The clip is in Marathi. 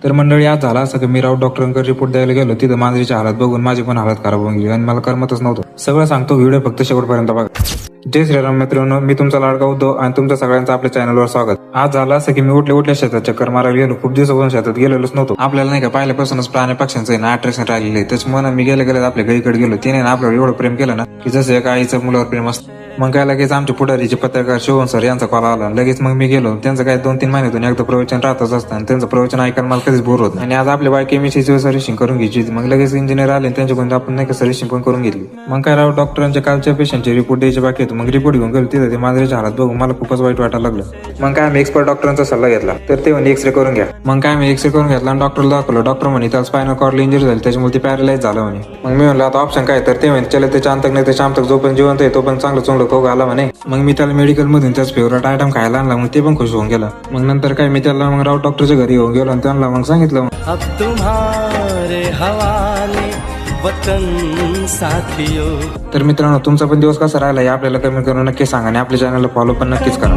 तर मंडळी आज झाला असं की मी राऊत डॉक्टरांकडे रिपोर्ट द्यायला गेलो. तिथं मांजरीची हालत बघून माझी पण हालत खराब होऊन गेली आणि मला करमतच नव्हतं. सगळं सांगतो, व्हिडिओ फक्त शेवटपर्यंत बघा. जय श्रीराम मित्रांनो, मी तुमचा लाडका उद्धव आणि तुमचं सगळ्यांचं आपल्या चॅनलवर स्वागत. आज झालं असं की मी उठल्या शेतात चक्कर मारायला गेलो. खूप दिवसापासून शेतात गेलेलोच नव्हतो. आपल्याला नाही का पहिल्यापासूनच प्राणी पक्ष्यांचं आहे ना अट्रॅक्शन राहिलेलं आहे. त्याच्यामुळे मी गेल्या आपल्या गाईकडे गेलो. तिने ना आपल्याला एवढं प्रेम केलं ना की जसं एका आईचं मुलावर प्रेम असतं. मग काय लगेच आमचे पुढारीचे पत्रकार शिवण सर यांचा कॉल आला. लगेच मग मी गेलो. त्यांचं काय 2-3 महिन्यातून एकदा प्रवचन राहतच असतं आणि त्यांचं प्रवचन ऐकायला मला कधीच बोर होत नाही. आणि आज आपल्या बाय केमिस्ट्रीची सर्व्हिसिंग करून घ्यायची होती. मग लगेच इंजिनियर आले त्यांच्याकडून आपण नाही का सर्व्हिसिंग पण करून घेतली. मग काय राव डॉक्टरांच्या कालच्या पेशंटचे रिपोर्ट द्यायचे बाकी होते. मग रिपोर्ट घेऊन गेलो. तिथे ते मांजरीची हालत बघून मला खूपच वाईट वाटायला लागलं. मग काय आम्ही एक्सपर्ट डॉक्टरांचा सल्ला घेतला. तर ते म्हणे एक्सरे करून घ्या. मग काय मी एक्सरे करून घेतला आणि डॉक्टरला दाखवलं. डॉक्टर म्हणे त्याला स्पायनल कॉर्डला इंजरी झाली, त्याच्यामुळे ते पॅरालाइज झालं म्हणे. मग मी म्हणलं आता ऑप्शन काय? तर ते म्हणे चला त्याच्या अंतक नाही त्याच्या आमतक जो पण जिवंत आहे तो पण चांगलं खाऊ घाला म्हणे. मग मी त्याला मेडिकल मधून त्याच फेवरेट आयटम खायला आणला. मग ते पण खुश होऊन गेला. मग नंतर काय मी त्याला मग राऊत डॉक्टरच्या घरी घेऊन गेलो आणि त्यांना मग सांगितलं अब तुम्हारे हवाले वतन साथियों. तर मित्रांनो, तुमचा पण दिवस कसा राहिला हे आपल्याला कमेंट करून नक्की सांगा आणि आपल्या चॅनलला फॉलो पण नक्कीच करा.